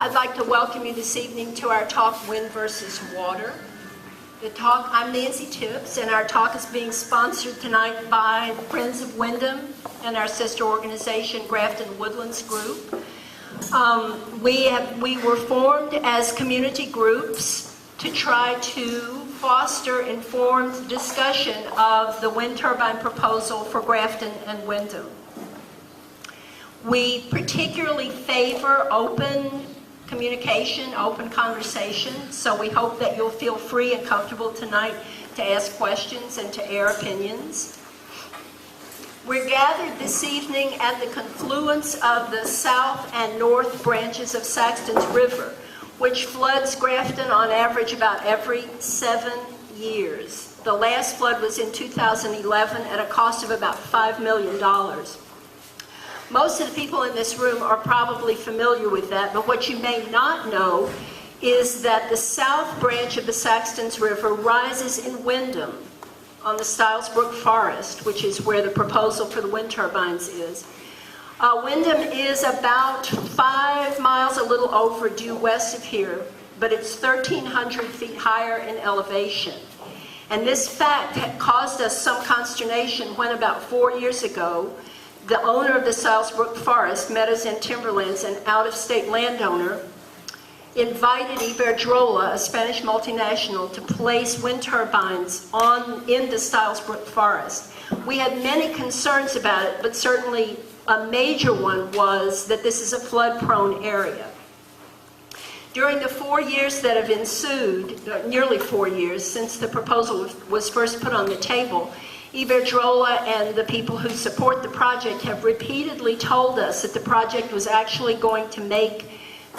I'd like to welcome you this evening to our talk, Wind versus Water. I'm Nancy Tibbs, and our talk is being sponsored tonight by the Friends of Wyndham and our sister organization, Grafton Woodlands Group. We were formed as community groups to try to foster informed discussion of the wind turbine proposal for Grafton and Wyndham. We particularly favor open communication, open conversation, so we hope that you'll feel free and comfortable tonight to ask questions and to air opinions. We're gathered this evening at the confluence of the south and north branches of Saxton's River, which floods Grafton on average about every 7 years. The last flood was in 2011 at a cost of about $5 million. Most of the people in this room are probably familiar with that, but what you may not know is that the south branch of the Saxton's River rises in Wyndham on the Stilesbrook Forest, which is where the proposal for the wind turbines is. Wyndham is about 5 miles, a little over, due west of here, but it's 1,300 feet higher in elevation. And this fact had caused us some consternation when about 4 years ago, the owner of the Stilesbrook Forest, Meadows and Timberlands, an out-of-state landowner, invited Iberdrola, a Spanish multinational, to place wind turbines in the Stilesbrook Forest. We had many concerns about it, but certainly a major one was that this is a flood-prone area. During the 4 years that have ensued, nearly 4 years since the proposal was first put on the table, Iberdrola and the people who support the project have repeatedly told us that the project was actually going to make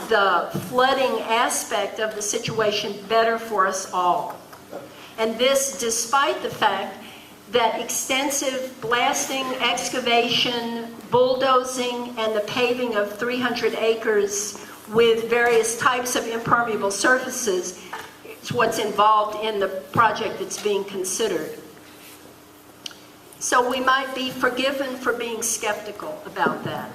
the flooding aspect of the situation better for us all. And this despite the fact that extensive blasting, excavation, bulldozing, and the paving of 300 acres with various types of impermeable surfaces is what's involved in the project that's being considered. So we might be forgiven for being skeptical about that.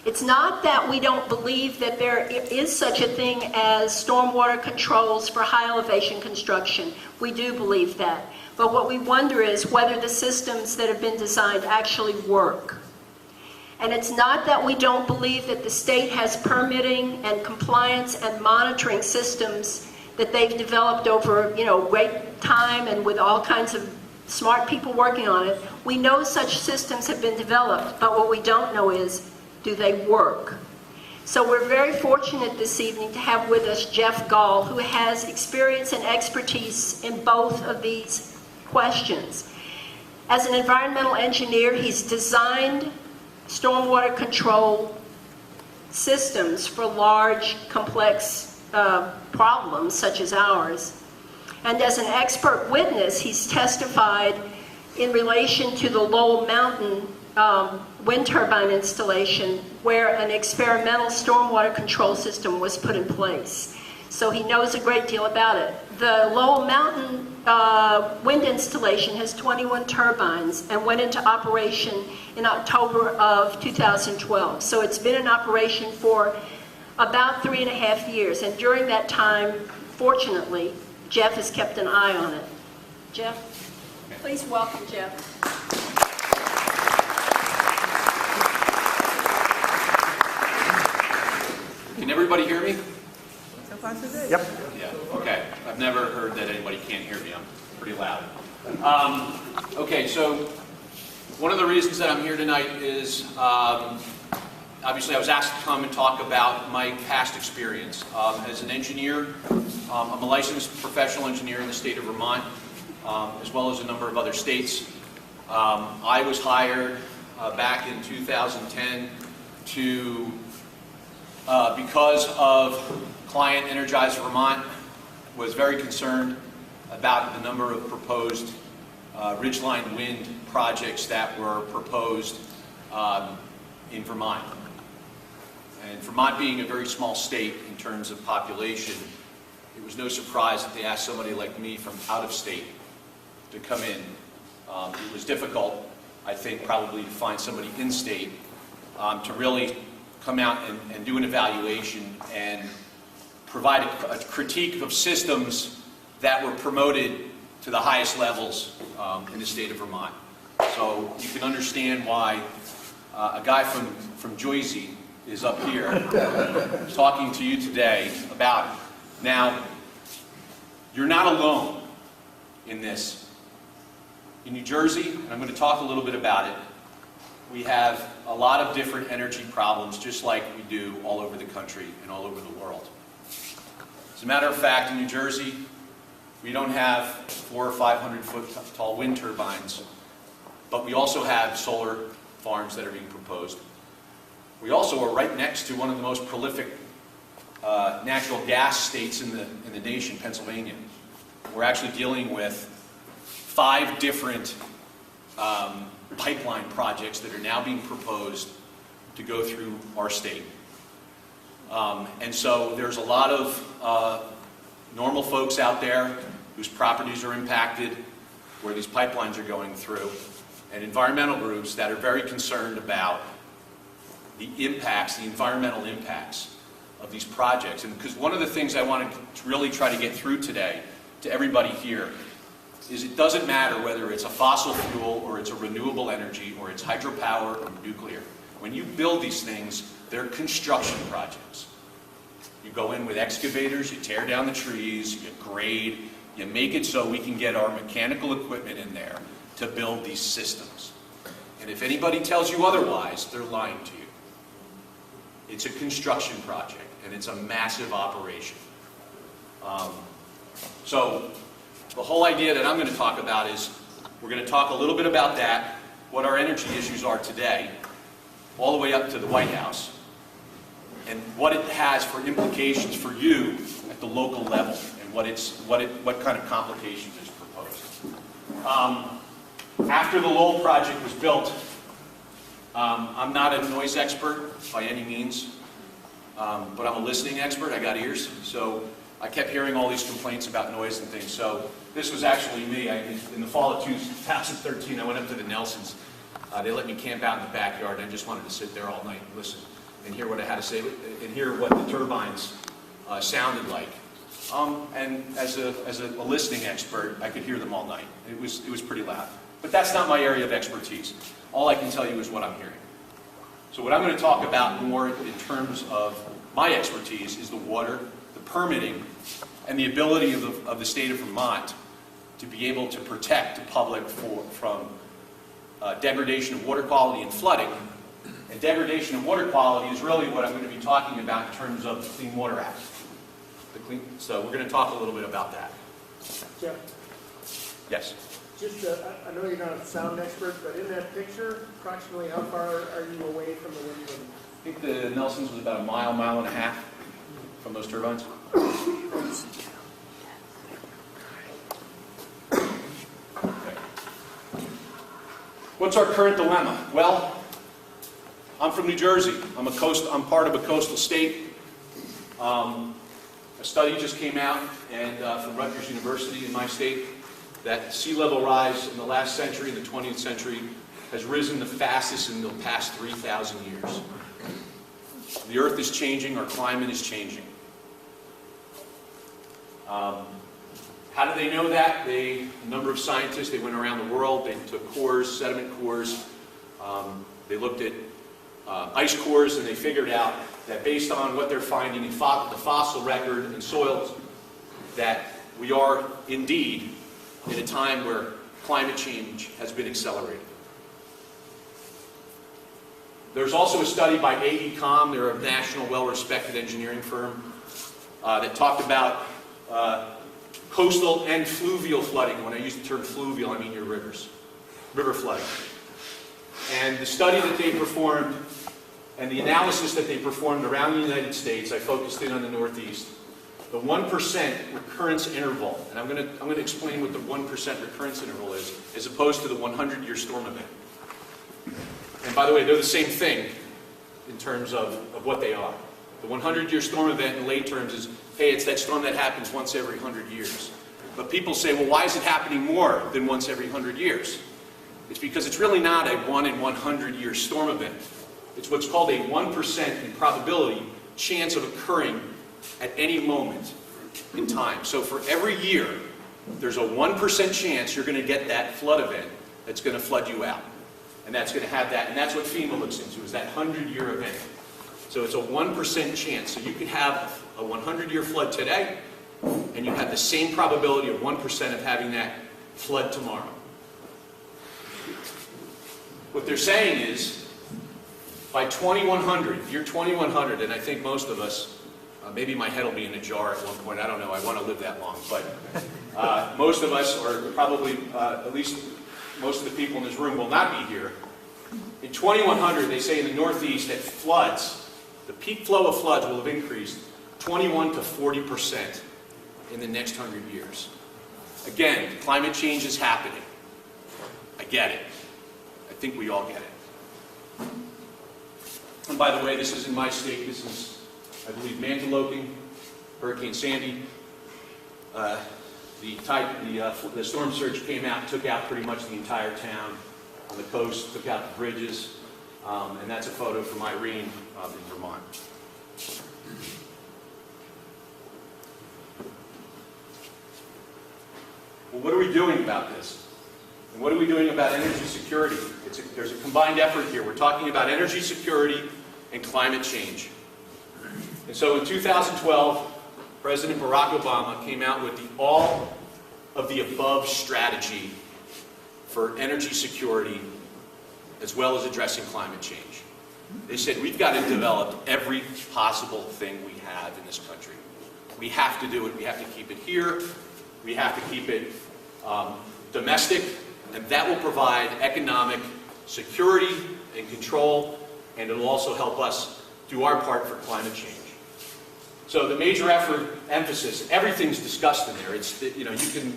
It's not that we don't believe that there is such a thing as stormwater controls for high elevation construction. We do believe that. But what we wonder is whether the systems that have been designed actually work. And it's not that we don't believe that the state has permitting and compliance and monitoring systems that they've developed over, great time and with all kinds of smart people working on it. We know such systems have been developed, but what we don't know is, do they work? So we're very fortunate this evening to have with us Jeff Gall, who has experience and expertise in both of these questions. As an environmental engineer, he's designed stormwater control systems for large, complex problems such as ours. And as an expert witness, he's testified in relation to the Lowell Mountain wind turbine installation where an experimental stormwater control system was put in place. So he knows a great deal about it. The Lowell Mountain wind installation has 21 turbines and went into operation in October of 2012. So it's been in operation for about 3.5 years. And during that time, fortunately, Jeff has kept an eye on it. Jeff, please welcome Jeff. Can everybody hear me? So far, so good. Yep. Yeah, okay. I've never heard that anybody can't hear me. I'm pretty loud. Okay, so one of the reasons that I'm here tonight is obviously I was asked to come and talk about my past experience. As an engineer, I'm a licensed professional engineer in the state of Vermont, as well as a number of other states. I was hired back in 2010 to because of client Energize Vermont was very concerned about the number of proposed ridgeline wind projects that were proposed in Vermont. And Vermont being a very small state in terms of population, it was no surprise that they asked somebody like me from out of state to come in. It was difficult, I think, probably to find somebody in state to really come out and do an evaluation and provide a critique of systems that were promoted to the highest levels in the state of Vermont. So you can understand why a guy from Jersey is up here talking to you today about it. Now, you're not alone in this. In New Jersey, and I'm going to talk a little bit about it, we have a lot of different energy problems, just like we do all over the country and all over the world. As a matter of fact, in New Jersey, we don't have 400 or 500 foot tall wind turbines, but we also have solar farms that are being proposed. We also are right next to one of the most prolific natural gas states in the nation, Pennsylvania. We're actually dealing with 5 different pipeline projects that are now being proposed to go through our state. And so there's a lot of normal folks out there whose properties are impacted, where these pipelines are going through, and environmental groups that are very concerned about the impacts, the environmental impacts of these projects. And because one of the things I want to really try to get through today to everybody here is it doesn't matter whether it's a fossil fuel or it's a renewable energy or it's hydropower or nuclear. When you build these things, they're construction projects. You go in with excavators, you tear down the trees, you grade, you make it so we can get our mechanical equipment in there to build these systems. And if anybody tells you otherwise, they're lying to you. It's a construction project, and it's a massive operation. So the whole idea that I'm going to talk about is we're going to talk a little bit about that, what our energy issues are today, all the way up to the White House, and what it has for implications for you at the local level, and what kind of complications is proposed. After the Lowell project was built, I'm not a noise expert by any means, but I'm a listening expert. I got ears, so I kept hearing all these complaints about noise and things. So this was actually me. In the fall of 2013, I went up to the Nelsons. They let me camp out in the backyard, and I just wanted to sit there all night and listen and hear what I had to say and hear what the turbines sounded like. And as a listening expert, I could hear them all night. It was pretty loud. But that's not my area of expertise. All I can tell you is what I'm hearing. So what I'm going to talk about more in terms of my expertise is the water, the permitting, and the ability of the state of Vermont to be able to protect the public from degradation of water quality and flooding. And degradation of water quality is really what I'm going to be talking about in terms of the Clean Water Act. So we're going to talk a little bit about that. Jeff, Yes. just I know you're not a sound expert, but in that picture, approximately how far are you away from the wind turbine? I think the Nelsons was about a mile and a half from those turbines. Okay. What's our current dilemma? Well, I'm from New Jersey. I'm part of a coastal state. A study just came out from Rutgers University in my state that sea level rise in the last century, in the 20th century, has risen the fastest in the past 3,000 years. The Earth is changing, our climate is changing. How do they know that? A number of scientists, they went around the world, they took cores, sediment cores, they looked at ice cores, and they figured out that based on what they're finding in the fossil record and soils, that we are indeed in a time where climate change has been accelerated. There's also a study by AECOM, they're a national well-respected engineering firm, that talked about coastal and fluvial flooding. When I use the term fluvial, I mean your rivers, river flooding. And the study that they performed and the analysis that they performed around the United States, I focused in on the Northeast, the 1% recurrence interval, and I'm going to explain what the 1% recurrence interval is, as opposed to the 100-year storm event. And by the way, they're the same thing in terms of what they are. The 100-year storm event in lay terms is, hey, it's that storm that happens once every 100 years. But people say, well, why is it happening more than once every 100 years? It's because it's really not a 1 in 100-year storm event. It's what's called a 1% in probability chance of occurring at any moment in time. So for every year, there's a 1% chance you're going to get that flood event that's going to flood you out. And that's going to have that, and that's what FEMA looks into, is that 100-year event. So it's a 1% chance. So you could have a 100-year flood today, and you have the same probability of 1% of having that flood tomorrow. What they're saying is, by 2100, year 2100, and I think most of us, maybe my head will be in a jar at one point, I don't know, I want to live that long, but most of us, or probably at least most of the people in this room will not be here. In 2100, they say in the Northeast that floods, the peak flow of floods will have increased 21 to 40% in the next 100 years. Again, climate change is happening. I get it. I think we all get it. And by the way, this is in my state. This is, I believe, Manteloking, Hurricane Sandy. The storm surge came out and took out pretty much the entire town on the coast, took out the bridges, and that's a photo from Irene in Vermont. Well, what are we doing about this? And what are we doing about energy security? There's a combined effort here. We're talking about energy security and climate change. And so in 2012, President Barack Obama came out with the all of the above strategy for energy security as well as addressing climate change. They said we've got to develop every possible thing we have in this country. We have to do it. We have to keep it here. We have to keep it domestic, and that will provide economic security and control, and it'll also help us do our part for climate change. So the major emphasis, everything's discussed in there. It's, you know, you can,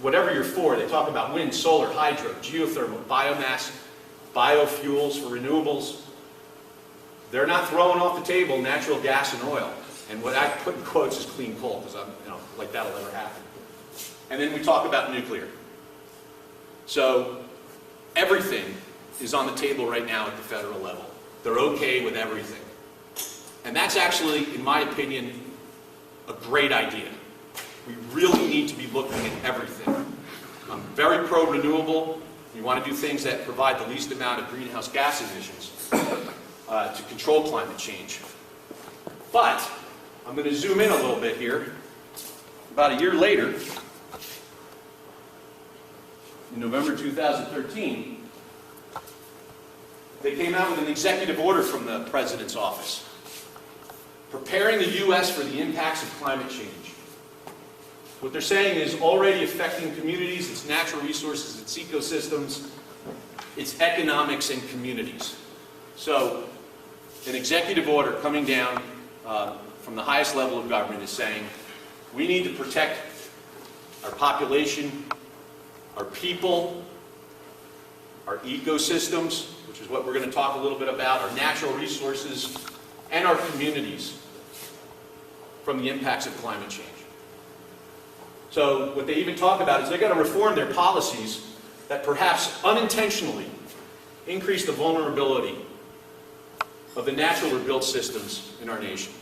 whatever you're for, they talk about wind, solar, hydro, geothermal, biomass, biofuels for renewables. They're not throwing off the table natural gas and oil. And what I put in quotes is clean coal, because I'm, you know, like that'll never happen. And then we talk about nuclear. So everything is on the table right now at the federal level. They're okay with everything. And that's actually, in my opinion, a great idea. We really need to be looking at everything. I'm very pro-renewable. We want to do things that provide the least amount of greenhouse gas emissions to control climate change. But I'm going to zoom in a little bit here. About a year later, in November 2013, they came out with an executive order from the President's office, preparing the U.S. for the impacts of climate change. What they're saying is already affecting communities, its natural resources, its ecosystems, its economics and communities. So, an executive order coming down from the highest level of government is saying, we need to protect our population, our people, our ecosystems, which is what we're going to talk a little bit about, our natural resources, and our communities from the impacts of climate change. So what they even talk about is they've got to reform their policies that perhaps unintentionally increase the vulnerability of the natural or built systems in our nation.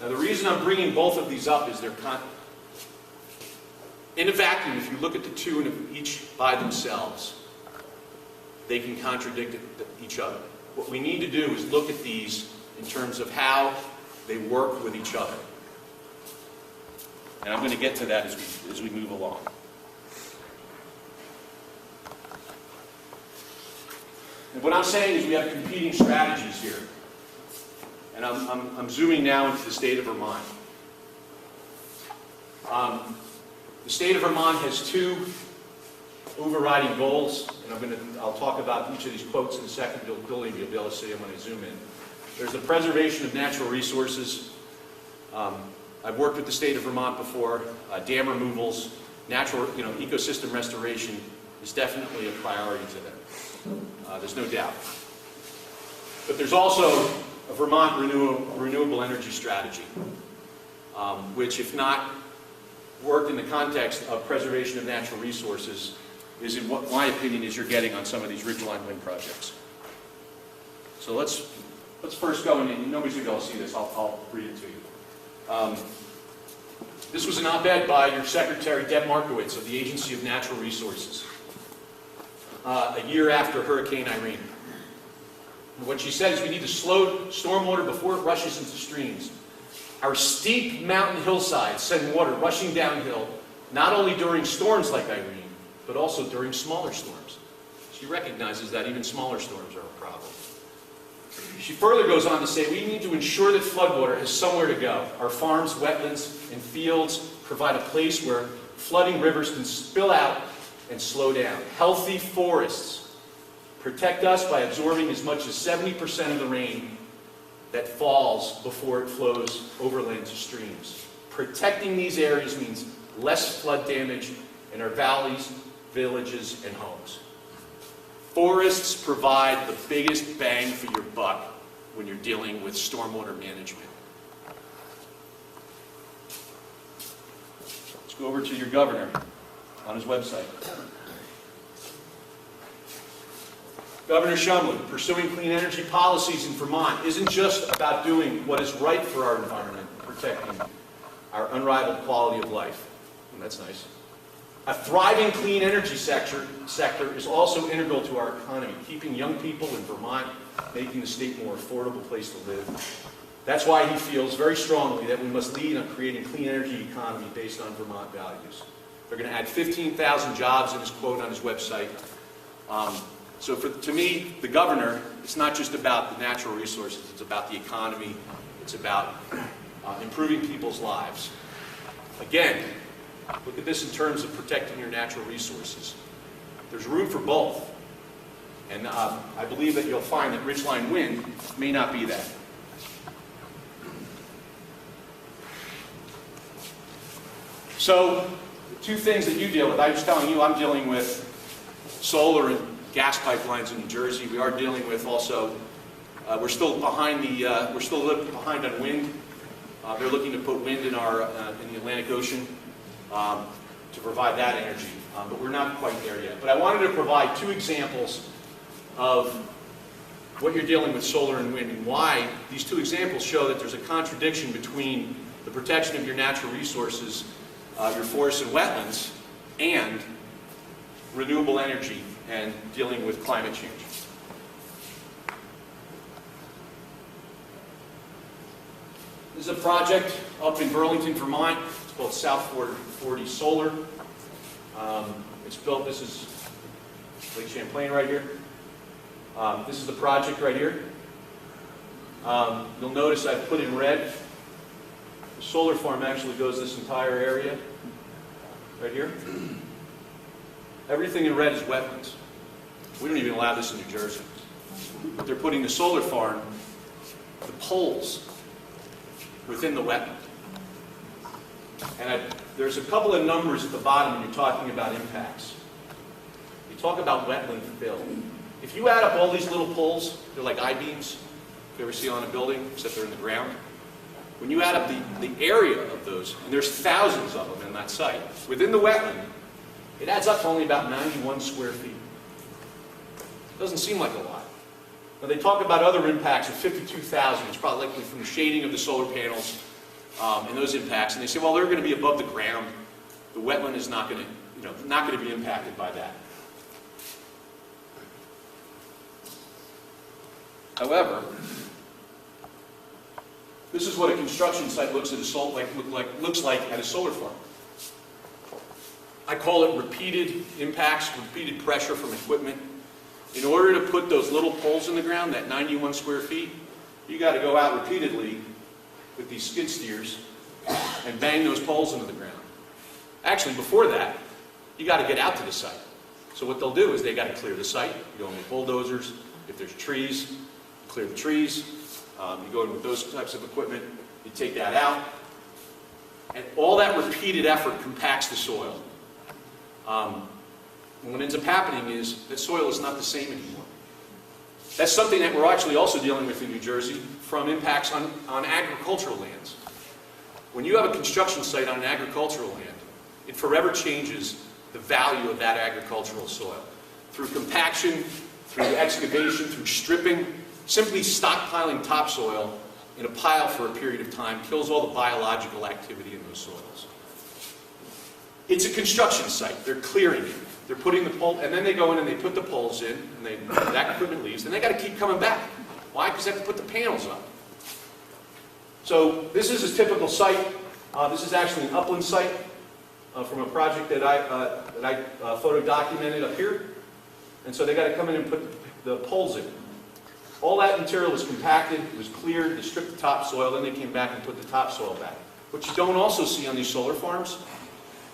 Now the reason I'm bringing both of these up is they're in a vacuum. If you look at the two and each by themselves, they can contradict each other. What we need to do is look at these in terms of how they work with each other. And I'm going to get to that as we move along. And what I'm saying is we have competing strategies here. And I'm zooming now into the state of Vermont. The state of Vermont has two overriding goals, and I'll talk about each of these quotes in a second. You'll be able to see them when I zoom in. There's the preservation of natural resources. I've worked with the state of Vermont before. Dam removals, natural, ecosystem restoration is definitely a priority to them. There's no doubt. But there's also a Vermont renewable energy strategy, which, if not worked in the context of preservation of natural resources, is, in what my opinion is, you're getting on some of these ridgeline wind projects. So let's first go, and nobody's going to be able to see this. I'll read it to you. This was an op-ed by your secretary, Deb Markowitz, of the Agency of Natural Resources, a year after Hurricane Irene. And what she said is we need to slow stormwater before it rushes into streams. Our steep mountain hillsides send water rushing downhill, not only during storms like Irene, but also during smaller storms. She recognizes that even smaller storms are a problem. She further goes on to say we need to ensure that floodwater has somewhere to go. Our farms, wetlands, and fields provide a place where flooding rivers can spill out and slow down. Healthy forests protect us by absorbing as much as 70% of the rain that falls before it flows overland to streams. Protecting these areas means less flood damage in our valleys, villages, and homes. Forests provide the biggest bang for your buck when you're dealing with stormwater management. Let's go over to your governor on his website. Governor Shumlin, pursuing clean energy policies in Vermont isn't just about doing what is right for our environment, protecting our unrivaled quality of life. And that's nice. A thriving clean energy sector is also integral to our economy, keeping young people in Vermont, making the state a more affordable place to live. That's why he feels very strongly that we must lead on creating a clean energy economy based on Vermont values. They're going to add 15,000 jobs in his quote on his website. So to me, the governor, it's not just about the natural resources, it's about the economy, it's about improving people's lives. Again, look at this in terms of protecting your natural resources. There's room for both. And I believe that you'll find that ridgeline wind may not be that. So, the two things that you deal with, I was telling you I'm dealing with solar and gas pipelines in New Jersey. We are dealing with also, we're still behind we're still a little bit behind on wind. They're looking to put wind in in the Atlantic Ocean to provide that energy, but we're not quite there yet. But I wanted to provide two examples of what you're dealing with solar and wind, and why these two examples show that there's a contradiction between the protection of your natural resources, your forests and wetlands, and renewable energy and dealing with climate change. This is a project up in Burlington, Vermont. It's called South 40 Solar. It's built, this is Lake Champlain right here. This is the project right here. You'll notice I've put in red. The solar farm actually goes this entire area right here. Everything in red is wetlands. We don't even allow this in New Jersey. But they're putting the solar farm, the poles, within the wetland. And there's a couple of numbers at the bottom when you're talking about impacts. You talk about wetland fill. If you add up all these little poles, they're like I-beams, if you ever see on a building, except they're in the ground. When you add up the area of those, and there's thousands of them in that site, within the wetland, it adds up to only about 91 square feet. Doesn't seem like a lot. Now they talk about other impacts of 52,000. It's probably likely from the shading of the solar panels and those impacts. And they say, well, they're going to be above the ground. The wetland is not going to be impacted by that. However, this is what a construction site looks like at a solar farm. I call it repeated impacts, repeated pressure from equipment. In order to put those little poles in the ground, that 91 square feet, you got to go out repeatedly with these skid steers and bang those poles into the ground. Actually, before that, you got to get out to the site. So what they'll do is they got to clear the site. You go in with bulldozers. If there's trees, you clear the trees. You go in with those types of equipment. You take that out. And all that repeated effort compacts the soil. And what ends up happening is that soil is not the same anymore. That's something that we're actually also dealing with in New Jersey from impacts on agricultural lands. When you have a construction site on an agricultural land, it forever changes the value of that agricultural soil. Through compaction, through excavation, through stripping, simply stockpiling topsoil in a pile for a period of time kills all the biological activity in those soils. It's a construction site. They're clearing it. They're putting the pole, and then they go in and they put the poles in, and that equipment leaves, and they got to keep coming back. Why? Because they have to put the panels up. So this is a typical site. This is actually an upland site from a project that I photo documented up here. And so they got to come in and put the poles in. All that material was compacted, it was cleared, they stripped the topsoil, then they came back and put the topsoil back. What you don't also see on these solar farms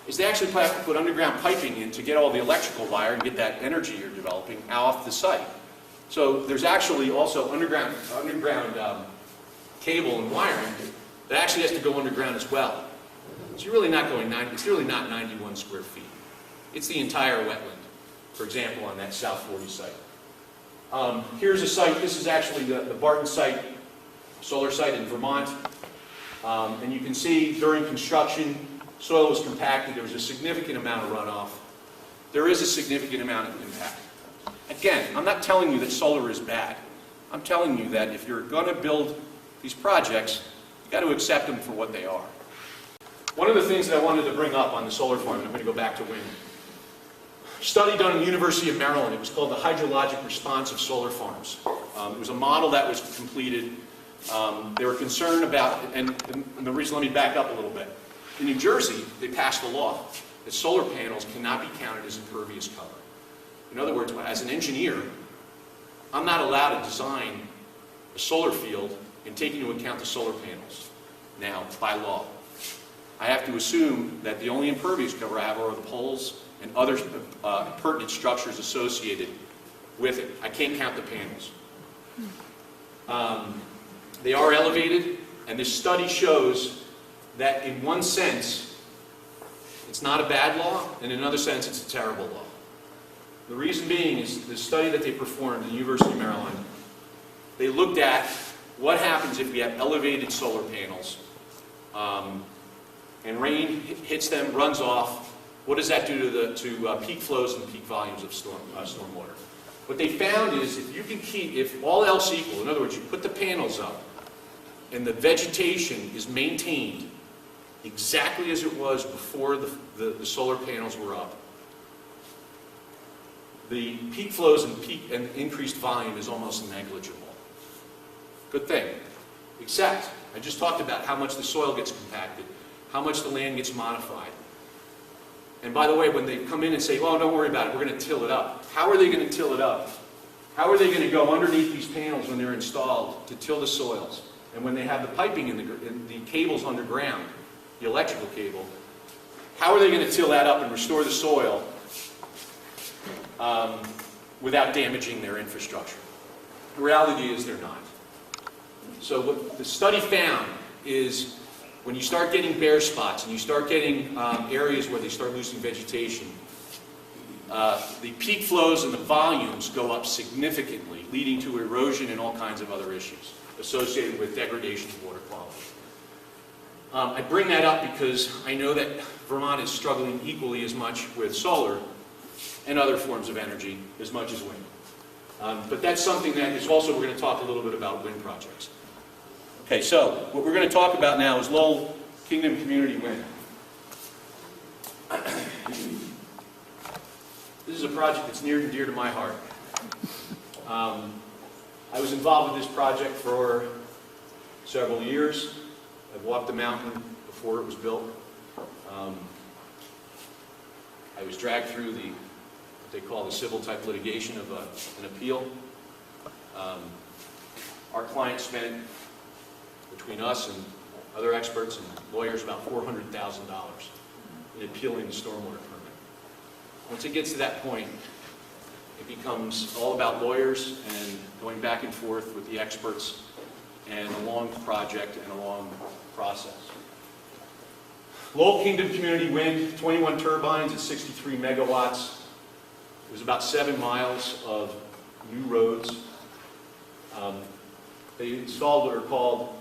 is they actually have to put underground piping in to get all the electrical wire and get that energy you're developing off the site. So there's actually also underground cable and wiring that actually has to go underground as well. So you're really not going it's really not 91 square feet. It's the entire wetland, for example, on that South 40 site. Here's a site, this is actually the Barton site, solar site in Vermont. And you can see during construction, soil was compacted, there was a significant amount of runoff. There is a significant amount of impact. Again, I'm not telling you that solar is bad. I'm telling you that if you're going to build these projects, you've got to accept them for what they are. One of the things that I wanted to bring up on the solar farm, and I'm going to go back to wind. Study done at the University of Maryland. It was called the Hydrologic Response of Solar Farms. It was a model that was completed. They were concerned about, and the reason, let me back up a little bit. In New Jersey, they passed a law that solar panels cannot be counted as impervious cover. In other words, as an engineer, I'm not allowed to design a solar field and take into account the solar panels now, by law. I have to assume that the only impervious cover I have are the poles and other pertinent structures associated with it. I can't count the panels. They are elevated, and this study shows that in one sense, it's not a bad law, and in another sense, it's a terrible law. The reason being is the study that they performed at the University of Maryland, they looked at what happens if we have elevated solar panels, and rain hits them, runs off. What does that do to peak flows and peak volumes of stormwater? What they found is if all else equal, in other words, you put the panels up and the vegetation is maintained exactly as it was before the solar panels were up, the peak flows and increased volume is almost negligible. Good thing. Except, I just talked about how much the soil gets compacted, how much the land gets modified. And by the way, when they come in and say, oh, don't worry about it, we're going to till it up. How are they going to till it up? How are they going to go underneath these panels when they're installed to till the soils? And when they have the piping in the cables underground, the electrical cable, how are they going to till that up and restore the soil without damaging their infrastructure? The reality is they're not. So what the study found is when you start getting bare spots and you start getting areas where they start losing vegetation, the peak flows and the volumes go up significantly, leading to erosion and all kinds of other issues associated with degradation of water quality. I bring that up because I know that Vermont is struggling equally as much with solar and other forms of energy as much as wind. But that's something that is also, we're going to talk a little bit about wind projects. Okay, so what we're going to talk about now is Lowell Kingdom Community Wind. This is a project that's near and dear to my heart. I was involved with this project for several years. I've walked the mountain before it was built. I was dragged through what they call the civil type litigation of an appeal. Our client spent, between us and other experts and lawyers, about $400,000 in appealing the stormwater permit. Once it gets to that point, it becomes all about lawyers and going back and forth with the experts and a long project and a long process. Lowell Kingdom Community Wind, 21 turbines at 63 megawatts. It was about 7 miles of new roads. They installed what are called,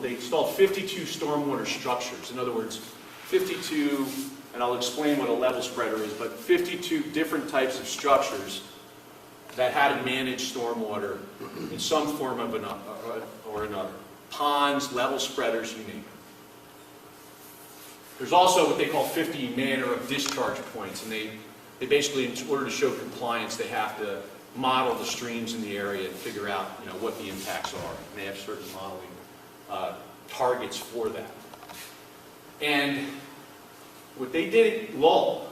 they installed 52 stormwater structures. In other words, 52, and I'll explain what a level spreader is, but 52 different types of structures that how to manage stormwater in some form of or another. Ponds, level spreaders, you name it. There's also what they call 50 manner of discharge points, and they basically, in order to show compliance, they have to model the streams in the area and figure out, what the impacts are. And they have certain modeling targets for that. And what they did at Lowell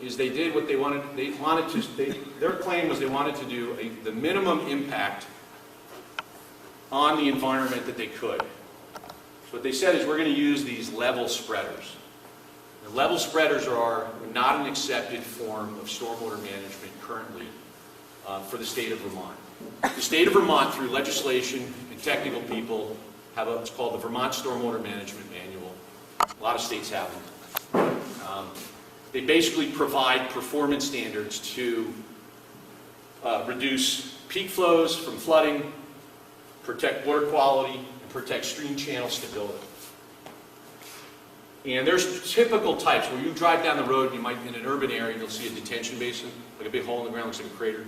is they did what they wanted. Their claim was they wanted to do the minimum impact on the environment that they could. So what they said is we're going to use these level spreaders. The level spreaders are not an accepted form of stormwater management currently for the state of Vermont. The state of Vermont, through legislation and technical people, have what's called the Vermont Stormwater Management Manual. A lot of states have them. They basically provide performance standards to reduce peak flows from flooding, protect water quality, and protect stream channel stability. And there's typical types where you drive down the road, you might, in an urban area, you'll see a detention basin, like a big hole in the ground, looks like a crater.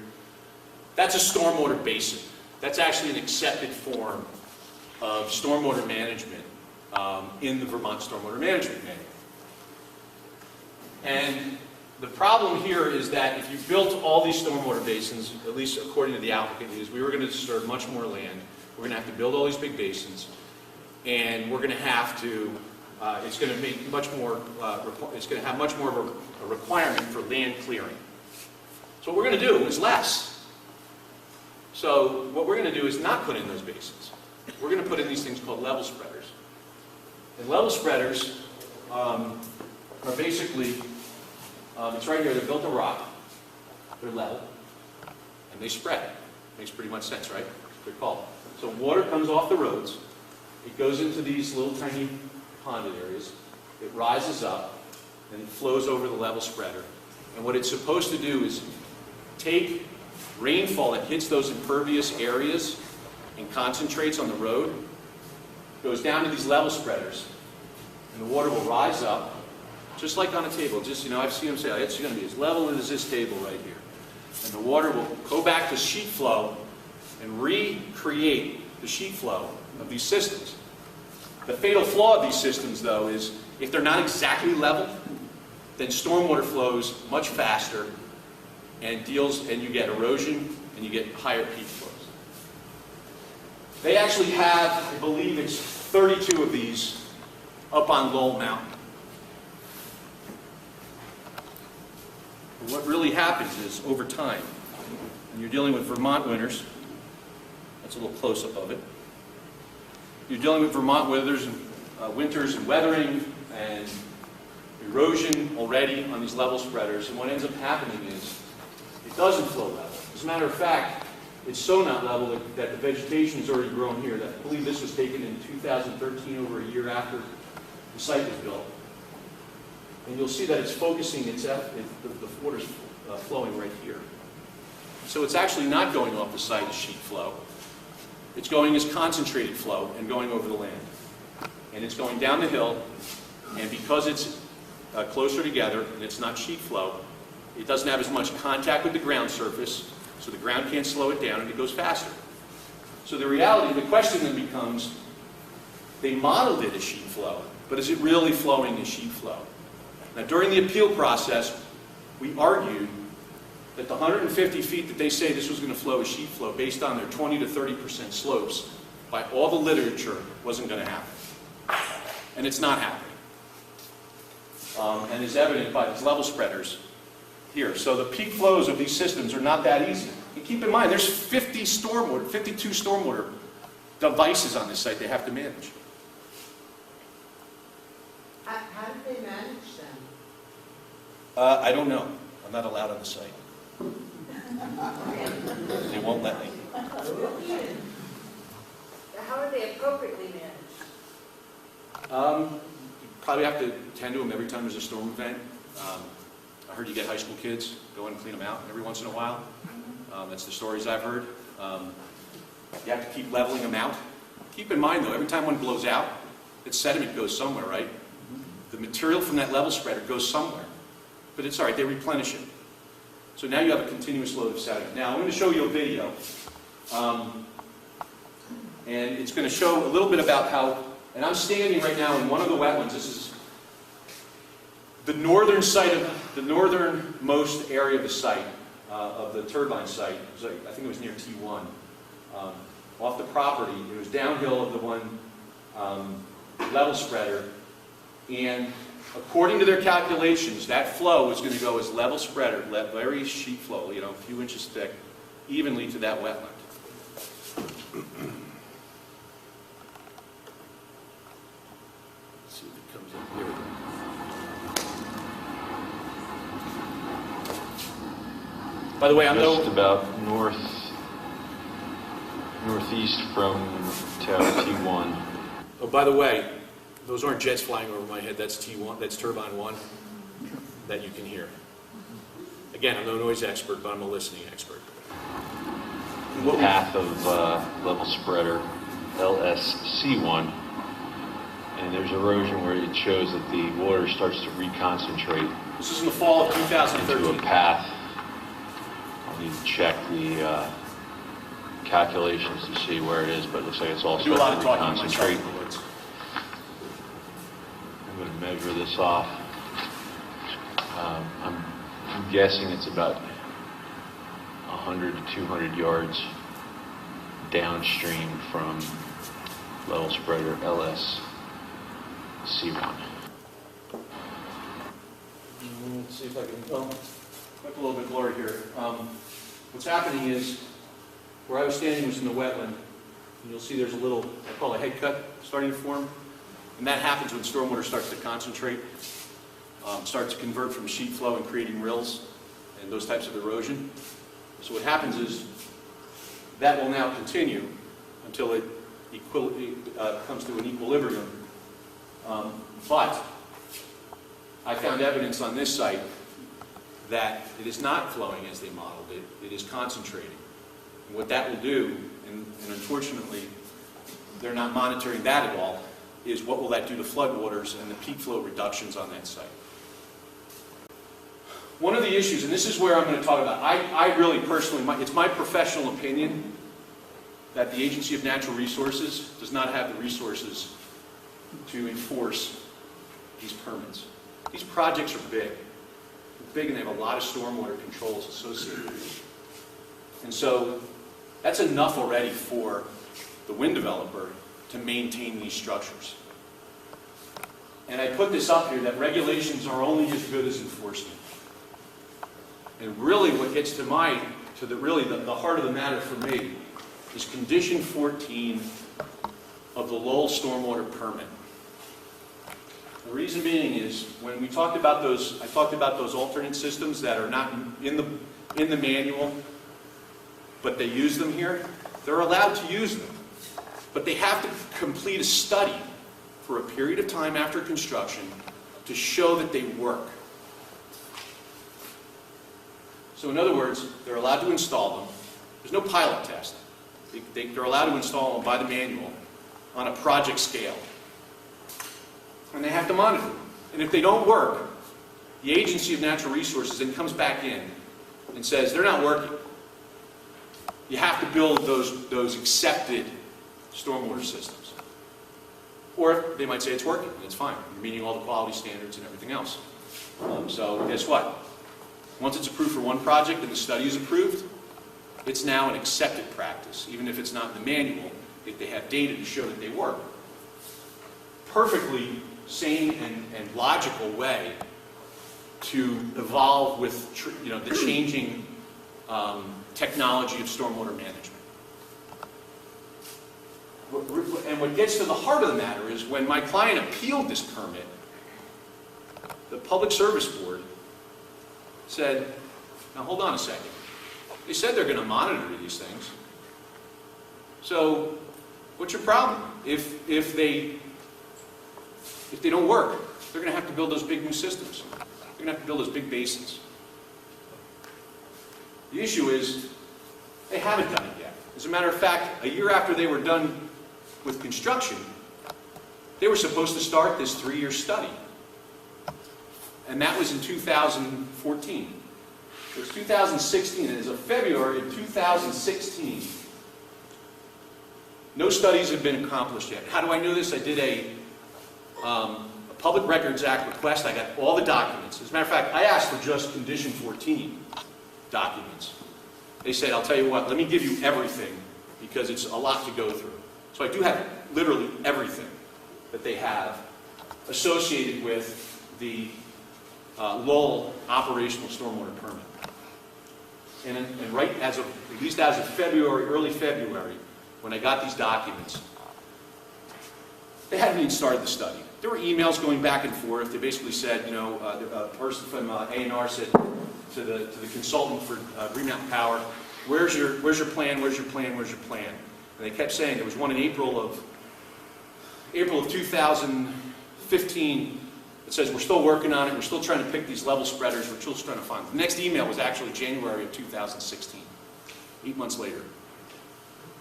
That's a stormwater basin. That's actually an accepted form of stormwater management in the Vermont Stormwater Management Manual. And the problem here is that if you built all these stormwater basins, at least according to the applicant, is we were going to disturb much more land. We're going to have to build all these big basins, and we're going to have to. It's going to make much more. It's going to have much more of a requirement for land clearing. So what we're going to do is less. So what we're going to do is not put in those basins. We're going to put in these things called level spreaders. And level spreaders are basically, it's right here, they're built of rock, they're level, and they spread. Makes pretty much sense, right? Good call. So water comes off the roads, it goes into these little tiny ponded areas, it rises up, and it flows over the level spreader. And what it's supposed to do is take rainfall that hits those impervious areas and concentrates on the road, goes down to these level spreaders, and the water will rise up, just like on a table. Just, I've seen them say, it's going to be as level as this table right here. And the water will go back to sheet flow and recreate the sheet flow of these systems. The fatal flaw of these systems, though, is if they're not exactly level, then stormwater flows much faster and you get erosion and you get higher peak flows. They actually have, I believe it's 32 of these up on Lowell Mountain. What really happens is, over time, when you're dealing with Vermont winters, that's a little close-up of it, you're dealing with Vermont winters and weathering and erosion already on these level spreaders, and what ends up happening is it doesn't flow level. As a matter of fact, it's so not level that the vegetation is already grown here. I believe this was taken in 2013, over a year after the site was built. And you'll see that it's focusing, the water's flowing right here. So it's actually not going off the site as sheet flow. It's going as concentrated flow and going over the land. And it's going down the hill, and because it's closer together and it's not sheet flow, it doesn't have as much contact with the ground surface, so the ground can't slow it down and it goes faster. So the question then becomes, they modeled it as sheet flow, but is it really flowing as sheet flow? Now, during the appeal process, we argued that the 150 feet that they say this was going to flow as sheet flow, based on their 20 to 30% slopes, by all the literature, wasn't going to happen. And it's not happening. And is evident by these level spreaders here. So the peak flows of these systems are not that easy. And keep in mind, there's 52 stormwater devices on this site they have to manage. How do they manage them? I don't know. I'm not allowed on the site. They won't let me. How are they appropriately managed? You probably have to tend to them every time there's a storm event. I heard you get high school kids, go in and clean them out every once in a while. That's the stories I've heard. You have to keep leveling them out. Keep in mind, though, every time one blows out, its sediment goes somewhere, right? The material from that level spreader goes somewhere. But it's all right, they replenish it. So now you have a continuous load of sediment. Now I'm going to show you a video. And it's going to show a little bit about how, and I'm standing right now in one of the wetlands. This is the northern site of, the northernmost area of the site, of the turbine site. It was, I think it was near T1. Off the property, it was downhill of the one level spreader. And according to their calculations, that flow was going to go as level spreader, very sheet flow, you know, a few inches thick, evenly to that wetland. Let's see if it comes up here. By the way, I'm just about northeast from Tower T1. Oh, by the way, those aren't jets flying over my head. That's T1. That's turbine 1 that you can hear. Again, I'm no noise expert, but I'm a listening expert. The path of level spreader LSC1, and there's erosion where it shows that the water starts to reconcentrate. This is in the fall of 2013. Into a path. I'll need to check the calculations to see where it is, but it looks like it's all Do a lot starting of to talking reconcentrate. myself in the woods. I'm going to measure this off. I'm guessing it's about 100 to 200 yards downstream from level spreader LSC1. Let's see if I can, well, look a little bit blurry here. What's happening is, where I was standing was in the wetland, and you'll see there's a little, I call it a head cut, starting to form. And that happens when stormwater starts to concentrate, starts to convert from sheet flow and creating rills and those types of erosion. So what happens is, that will now continue until it comes to an equilibrium. But I found evidence on this site that it is not flowing as they modeled it, it is concentrating. And what that will do, and unfortunately they're not monitoring that at all, is what will that do to floodwaters and the peak flow reductions on that site. One of the issues, and this is where I'm going to talk about, I really personally, it's my professional opinion that the Agency of Natural Resources does not have the resources to enforce these permits. These projects are big. They're big and they have a lot of stormwater controls associated with them. And so that's enough already for the wind developer to maintain these structures. And I put this up here that regulations are only as good as enforcement. And really what gets to the heart of the matter for me is condition 14 of the Lowell Stormwater Permit. The reason being is, when we talked about those, I talked about those alternate systems that are not in the manual, but they use them here. They're allowed to use them, but they have to complete a study for a period of time after construction to show that they work. So in other words, they're allowed to install them. There's no pilot test. They're allowed to install them by the manual on a project scale. And they have to monitor them. And if they don't work, the Agency of Natural Resources then comes back in and says, they're not working. You have to build those accepted stormwater systems. Or they might say it's working, and it's fine. You're meeting all the quality standards and everything else. So guess what? Once it's approved for one project and the study is approved, it's now an accepted practice, even if it's not in the manual, if they have data to show that they work. Perfectly sane and logical way to evolve with the changing technology of stormwater management. And what gets to the heart of the matter is, when my client appealed this permit, the Public Service Board said, now hold on a second. They said they're going to monitor these things. So what's your problem? If they don't work, they're going to have to build those big new systems. They're going to have to build those big basins. The issue is, they haven't done it yet. As a matter of fact, a year after they were done with construction, they were supposed to start this 3-year study. And that was in 2014. It was 2016, and as of February of 2016, no studies have been accomplished yet. How do I know this? I did a Public Records Act request. I got all the documents. As a matter of fact, I asked for just Condition 14 documents. They said, I'll tell you what, let me give you everything, because it's a lot to go through. So I do have literally everything that they have associated with the Lowell operational stormwater permit. And right as of, at least as of February, early February, when I got these documents, they hadn't even started the study. There were emails going back and forth. They basically said, you know, a person from A&R said to the consultant for Green Mountain Power, where's your plan, where's your plan, where's your plan? And they kept saying, there was one in April of 2015 that says, we're still working on it, we're still trying to pick these level spreaders, we're still trying to find them. The next email was actually January of 2016, 8 months later.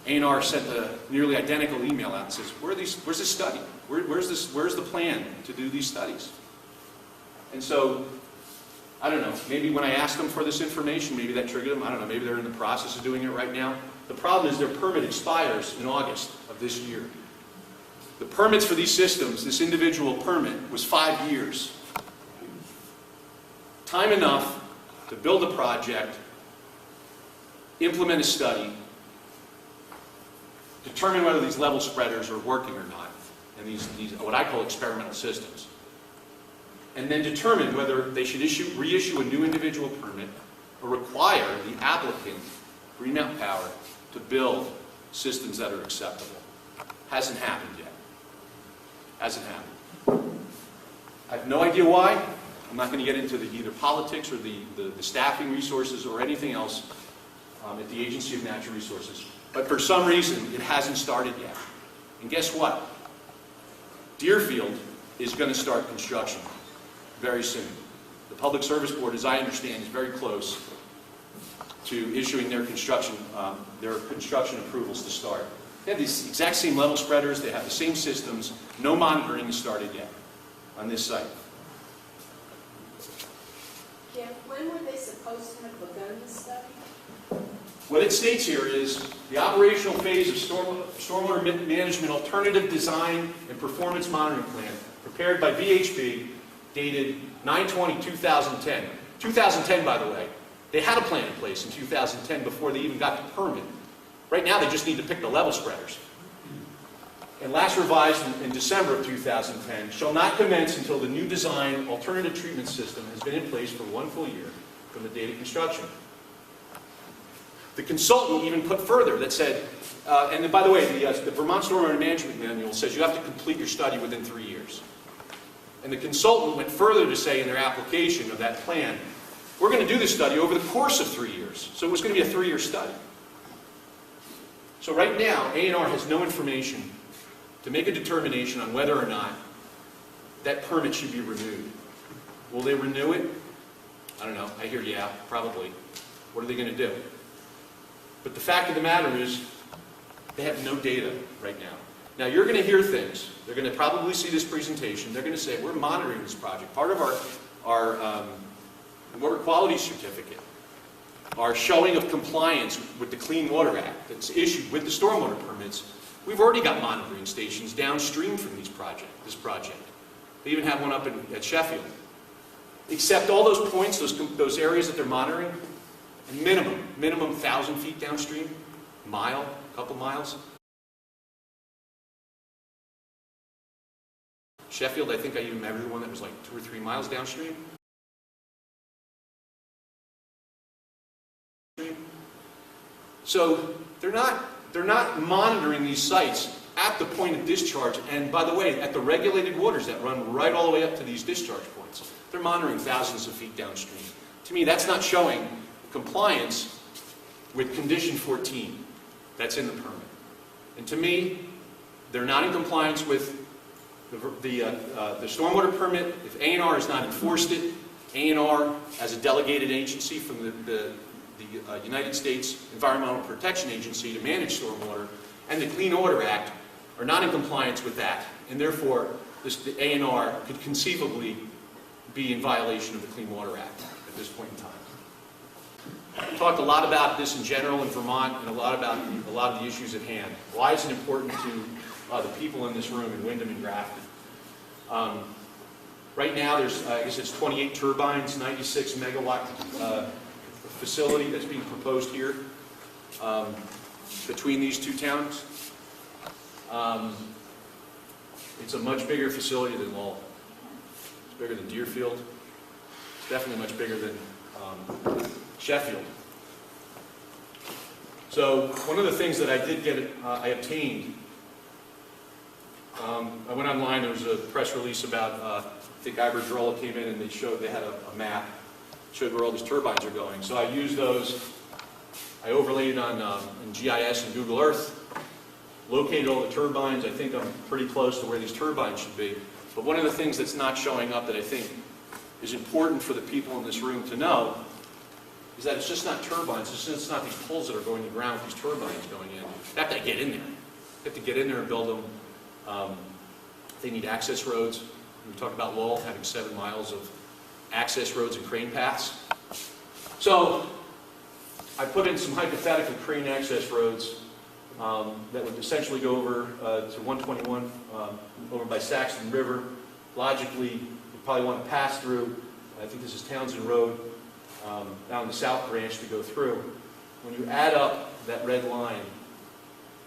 A&R sent a nearly identical email out and says, where's this study? Where's the plan to do these studies? And so, I don't know, maybe when I asked them for this information, maybe that triggered them. I don't know, maybe they're in the process of doing it right now. The problem is their permit expires in August of this year. The permits for these systems, this individual permit, was 5 years. Time enough to build a project, implement a study, determine whether these level spreaders are working or not, and these what I call experimental systems, and then determine whether they should reissue a new individual permit or require the applicant, Green Mountain Power, to build systems that are acceptable. Hasn't happened yet. Hasn't happened. I have no idea why. I'm not going to get into either politics or the staffing resources or anything else at the Agency of Natural Resources. But for some reason, it hasn't started yet. And guess what? Deerfield is going to start construction very soon. The Public Service Board, as I understand, is very close to issuing their construction approvals to start. They have these exact same level spreaders. They have the same systems. No monitoring has started yet on this site. Jeff, when were they supposed to have begun the study? What it states here is the operational phase of stormwater management alternative design and performance monitoring plan prepared by VHB dated 9/20/2010. 2010, by the way. They had a plan in place in 2010 before they even got the permit. Right now, they just need to pick the level spreaders. And last revised in December of 2010, shall not commence until the new design alternative treatment system has been in place for 1 full year from the date of construction. The consultant even put further that said, and then, by the way, the Vermont Stormwater Management Manual says you have to complete your study within 3 years. And the consultant went further to say in their application of that plan, we're going to do this study over the course of 3 years. So it was going to be a 3-year study. So right now, A&R has no information to make a determination on whether or not that permit should be renewed. Will they renew it? I don't know. I hear, yeah, probably. What are they going to do? But the fact of the matter is, they have no data right now. Now, you're going to hear things. They're going to probably see this presentation. They're going to say, we're monitoring this project. Part of our water quality certificate, our showing of compliance with the Clean Water Act that's issued with the stormwater permits, we've already got monitoring stations downstream from this project. They even have one up at Sheffield. Except all those points, those areas that they're monitoring, minimum 1,000 feet downstream, a couple miles. Sheffield, I think I even measured one that was like 2 or 3 miles downstream. So they're not monitoring these sites at the point of discharge, and by the way, at the regulated waters that run right all the way up to these discharge points. They're monitoring thousands of feet downstream. To me, that's not showing compliance with Condition 14 that's in the permit. And to me, they're not in compliance with the stormwater permit. If A&R has not enforced it, A&R as a delegated agency from the United States Environmental Protection Agency to manage stormwater, and the Clean Water Act are not in compliance with that, and therefore the A&R could conceivably be in violation of the Clean Water Act at this point in time. We talked a lot about this in general in Vermont and a lot about a lot of the issues at hand. Why is it important to the people in this room in Windham and Grafton? Right now, there's, I guess it's 28 turbines, 96 megawatt facility that's being proposed here between these two towns. It's a much bigger facility than Lowell. It's bigger than Deerfield. It's definitely much bigger than Sheffield. So one of the things that I did get, I obtained, I went online, there was a press release about, I think Iberdrola came in and they had a map, showed where all these turbines are going. So I used those, I overlaid it on in GIS and Google Earth, located all the turbines. I think I'm pretty close to where these turbines should be. But one of the things that's not showing up that I think is important for the people in this room to know is that it's just not turbines, it's just not these poles that are going to the ground with these turbines going in. They have to get in there. They have to get in there and build them. They need access roads. We talk about Lowell having 7 miles of access roads and crane paths. So I put in some hypothetical crane access roads that would essentially go over to 121 over by Saxon River. Logically, you probably want to pass through, I think this is Townsend Road, down the South Branch to go through. When you add up that red line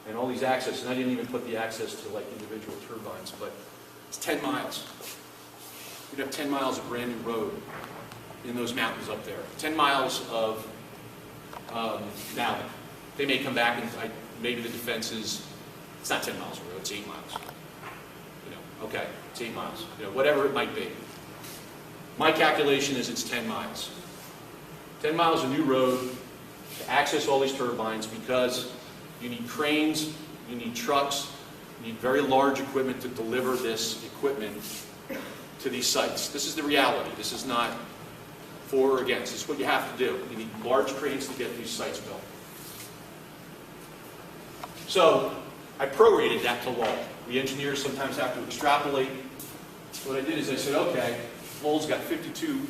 and all these access, and I didn't even put the access to like individual turbines, but it's 10 miles. You'd have 10 miles of brand new road in those mountains up there. 10 miles of, now, they may come back and maybe the defense is, it's not 10 miles of road, it's 8 miles. You know, okay, it's 8 miles. You know, whatever it might be. My calculation is it's 10 miles. 10 miles of new road to access all these turbines because you need cranes, you need trucks, you need very large equipment to deliver this equipment to these sites. This is the reality. This is not for or against. This is what you have to do. You need large cranes to get these sites built. So I prorated that to Lowell. The engineers sometimes have to extrapolate. What I did is I said, okay, Lowell's got 52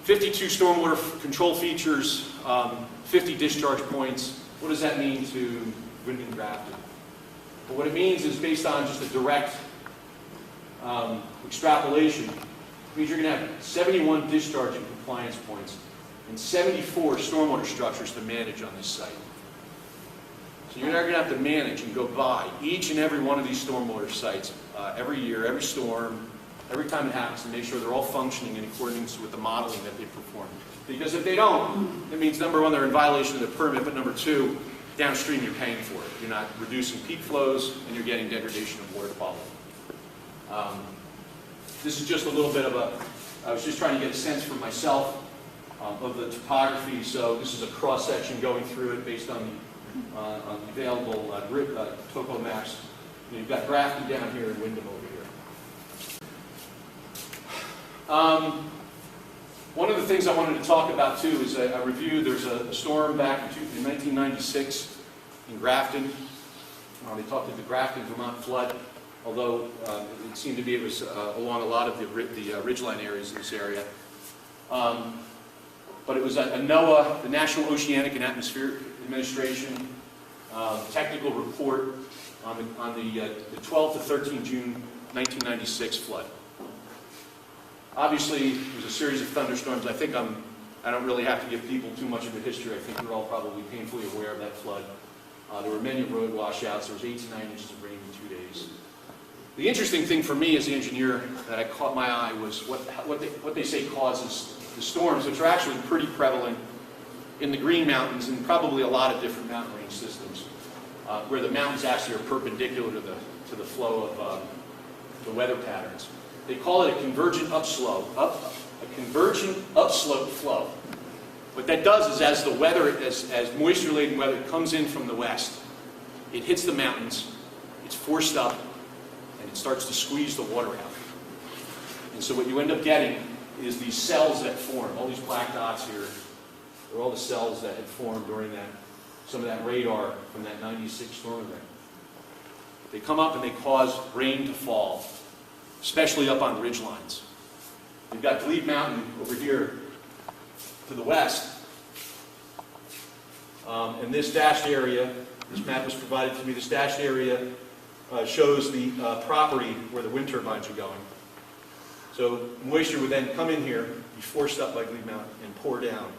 stormwater control features, 50 discharge points. What does that mean to Windham and Grafton? Well, what it means is based on just a direct extrapolation, it means you're going to have 71 discharge and compliance points and 74 stormwater structures to manage on this site. So you're not going to have to manage and go by each and every one of these stormwater sites every year, every storm, every time it happens, to make sure they're all functioning in accordance with the modeling that they perform. Because if they don't, it means number one, they're in violation of the permit, but number two, downstream you're paying for it. You're not reducing peak flows and you're getting degradation of water quality. This is just a little bit of I was just trying to get a sense for myself of the topography. So this is a cross-section going through it based on the available topo maps. You've got Grafton down here and Windham over here. One of the things I wanted to talk about too is I reviewed, there's a storm back in 1996 in Grafton. They talked about the Grafton, Vermont flood, although it seemed to be it was along a lot of the ridgeline areas in this area. But it was a NOAA, the National Oceanic and Atmospheric Administration, technical report on the 12 to 13 June 1996 flood. Obviously, there was a series of thunderstorms. I don't really have to give people too much of a history. I think we're all probably painfully aware of that flood. There were many road washouts. There was 8 to 9 inches of rain in 2 days. The interesting thing for me as the engineer that I caught my eye was what they say causes the storms, which are actually pretty prevalent in the Green Mountains and probably a lot of different mountain range systems, where the mountains actually are perpendicular to the flow of the weather patterns. They call it a convergent upslope flow. What that does is as the weather, as moisture-laden weather comes in from the west, it hits the mountains, it's forced up, and it starts to squeeze the water out. And so what you end up getting is these cells that form. All these black dots here are all the cells that had formed during some of that radar from that 96 storm event. They come up and they cause rain to fall, especially up on ridge lines. You've got Glebe Mountain over here to the west, And this dashed area, this map was provided to me, this dashed area shows the property where the wind turbines are going. So moisture would then come in here, be forced up by Glebe Mountain, and pour down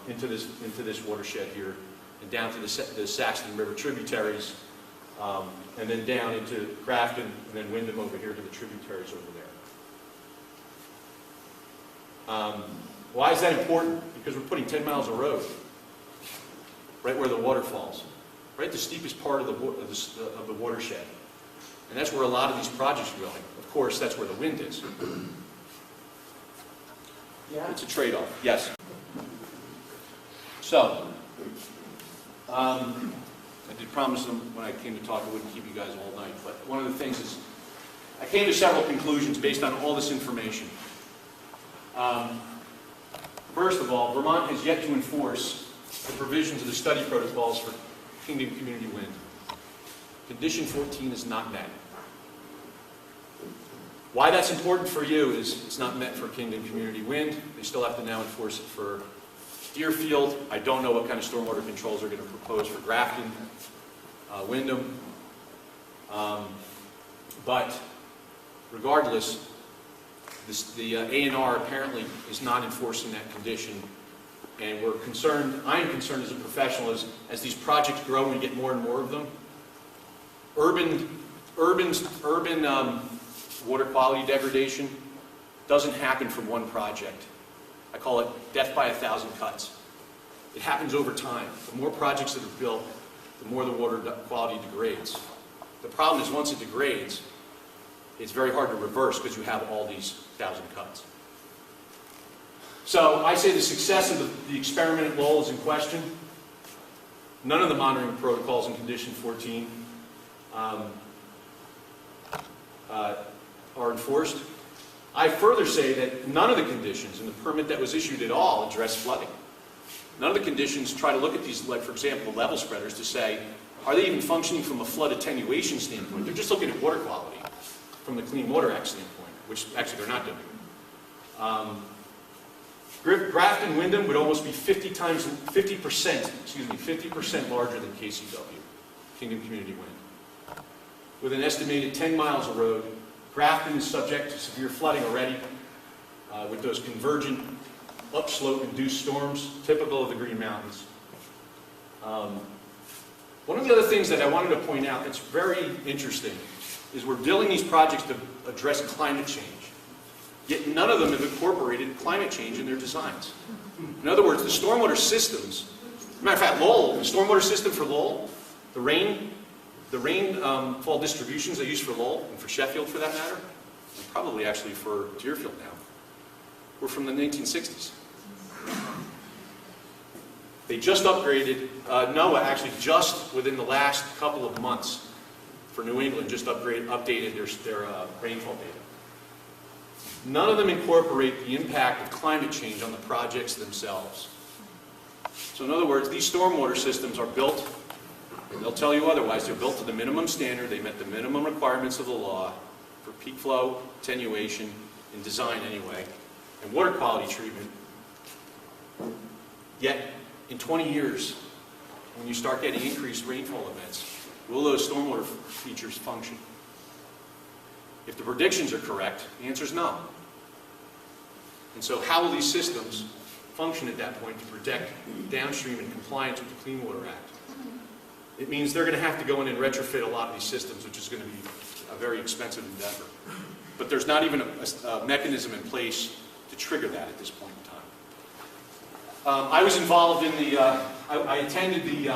into this watershed here, and down to the Saxton River tributaries, and then down into Grafton, and then Windham over here to the tributaries over there. Why is that important? Because we're putting 10 miles of road right where the water falls, right the steepest part of the watershed. And that's where a lot of these projects are going. Of course, that's where the wind is. Yeah. It's a trade-off. Yes. So, I did promise them when I came to talk I wouldn't keep you guys all night, but one of the things is I came to several conclusions based on all this information. First of all, Vermont has yet to enforce the provisions of the study protocols for Kingdom Community Wind. Condition 14 is not met. Why that's important for you is it's not met for Kingdom Community Wind. They still have to now enforce it for Deerfield. I don't know what kind of stormwater controls they're going to propose for Grafton, Windham. But regardless, the A&R apparently is not enforcing that condition. And we're concerned, I am concerned as a professional, as these projects grow and we get more and more of them, urban water quality degradation doesn't happen from one project. I call it death by 1,000 cuts. It happens over time. The more projects that are built, the more the water quality degrades. The problem is once it degrades, it's very hard to reverse because you have all these 1,000 cuts. So I say the success of the experiment at Lowell is in question. None of the monitoring protocols in Condition 14 are enforced. I further say that none of the conditions in the permit that was issued at all address flooding. None of the conditions try to look at these, like for example, the level spreaders to say, are they even functioning from a flood attenuation standpoint? They're just looking at water quality from the Clean Water Act standpoint, which actually they're not doing. Grafton Windham would almost be 50% larger than KCW, Kingdom Community Wind. With an estimated 10 miles of road, Grafton is subject to severe flooding already with those convergent upslope-induced storms typical of the Green Mountains. One of the other things that I wanted to point out that's very interesting is we're building these projects to address climate change. Yet none of them have incorporated climate change in their designs. In other words, the stormwater systems, as a matter of fact, Lowell, the stormwater system for Lowell, the rainfall distributions they use for Lowell, and for Sheffield for that matter, and probably actually for Deerfield now, were from the 1960s. They just upgraded, NOAA actually just within the last couple of months for New England just updated their rainfall data. None of them incorporate the impact of climate change on the projects themselves. So in other words, these stormwater systems are built, they'll tell you otherwise, they're built to the minimum standard, they met the minimum requirements of the law for peak flow, attenuation, in design anyway, and water quality treatment. Yet, in 20 years, when you start getting increased rainfall events, will those stormwater features function? If the predictions are correct, the answer is no. And so how will these systems function at that point to protect downstream in compliance with the Clean Water Act? It means they're going to have to go in and retrofit a lot of these systems, which is going to be a very expensive endeavor. But there's not even a mechanism in place to trigger that at this point in time. I was involved in the, I attended the,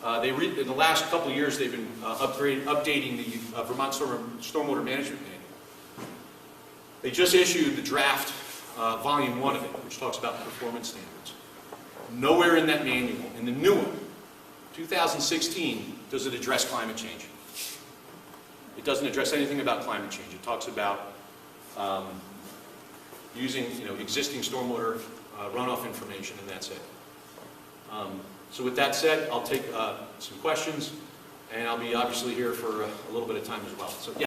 in the last couple of years they've been updating the Vermont Stormwater Management Manual. They just issued the draft volume 1 of it, which talks about performance standards. Nowhere in that manual, in the new one, 2016, does it address climate change. It doesn't address anything about climate change. It talks about using existing stormwater runoff information, and that's it. So with that said, I'll take some questions, and I'll be obviously here for a little bit of time as well. So, yeah.